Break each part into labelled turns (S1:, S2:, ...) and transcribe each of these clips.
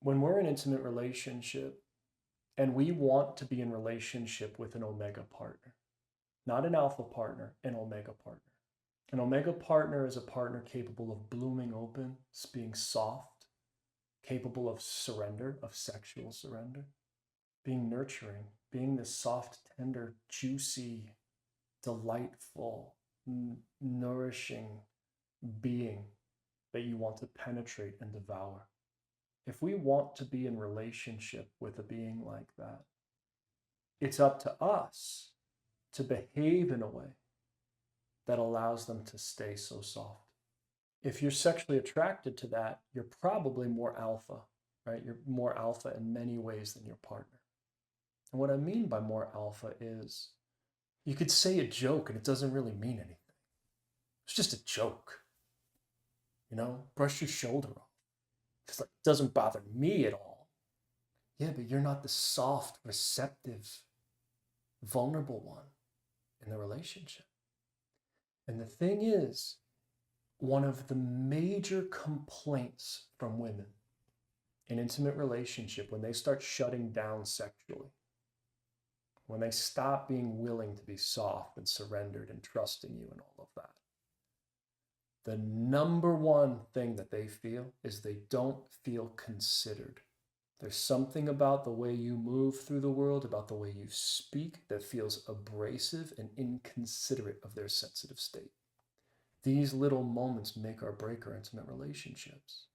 S1: When we're in an intimate relationship and we want to be in relationship with an omega partner, not an alpha partner, an omega partner. An omega partner is a partner capable of blooming open, being soft, capable of surrender, of sexual surrender, being nurturing, being this soft, tender, juicy, delightful, nourishing being that you want to penetrate and devour. If we want to be in relationship with a being like that, it's up to us to behave in a way that allows them to stay so soft. If you're sexually attracted to that, you're probably more alpha, right? You're more alpha in many ways than your partner. And what I mean by more alpha is you could say a joke and it doesn't really mean anything. It's just a joke. Brush your shoulder off. It's like, it doesn't bother me at all. Yeah, but you're not the soft, receptive, vulnerable one in the relationship. And the thing is, one of the major complaints from women in intimate relationship, when they start shutting down sexually, when they stop being willing to be soft and surrendered and trusting you and all of that, the number one thing that they feel is they don't feel considered. There's something about the way you move through the world, about the way you speak, that feels abrasive and inconsiderate of their sensitive state. These little moments make or break our intimate relationships.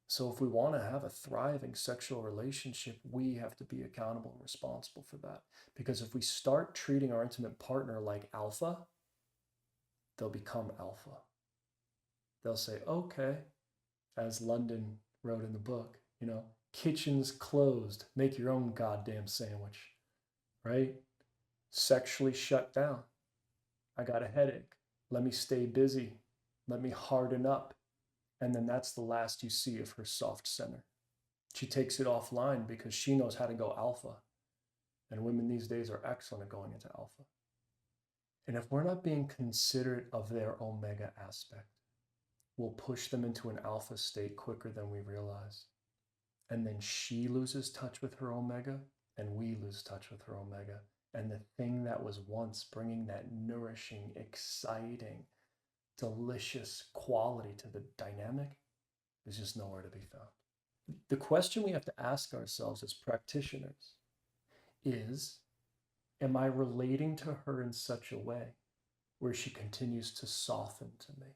S1: So if we want to have a thriving sexual relationship, we have to be accountable and responsible for that. Because if we start treating our intimate partner like alpha, they'll become alpha. They'll say, okay, as London wrote in the book, kitchen's closed, make your own goddamn sandwich, right? Sexually shut down. I got a headache. Let me stay busy. Let me harden up. And then that's the last you see of her soft center. She takes it offline because she knows how to go alpha. And women these days are excellent at going into alpha. And if we're not being considerate of their omega aspect, we'll push them into an alpha state quicker than we realize. And then she loses touch with her omega, and we lose touch with her omega. And the thing that was once bringing that nourishing, exciting, delicious quality to the dynamic is just nowhere to be found. The question we have to ask ourselves as practitioners is, am I relating to her in such a way where she continues to soften to me?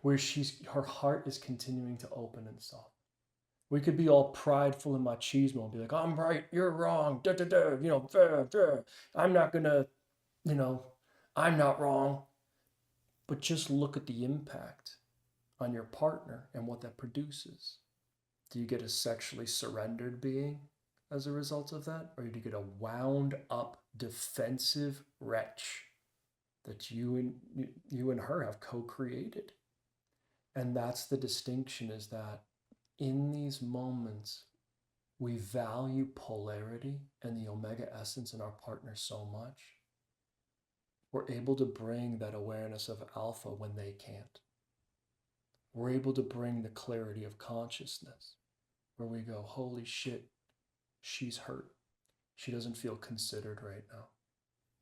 S1: Where her heart is continuing to open and soften? We could be all prideful and machismo and be like, I'm right, you're wrong, I'm not gonna, I'm not wrong. But just look at the impact on your partner and what that produces. Do you get a sexually surrendered being as a result of that? Or do you get a wound up defensive wretch that you and her have co-created? And that's the distinction, is that in these moments, we value polarity and the omega essence in our partner so much. We're able to bring that awareness of alpha when they can't. We're able to bring the clarity of consciousness where we go, holy shit, she's hurt. She doesn't feel considered right now.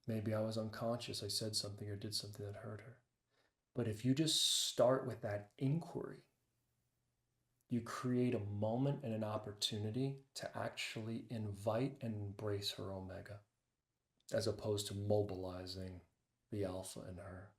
S1: Maybe I was unconscious. I said something or did something that hurt her. But if you just start with that inquiry, you create a moment and an opportunity to actually invite and embrace her omega, as opposed to mobilizing the alpha in her.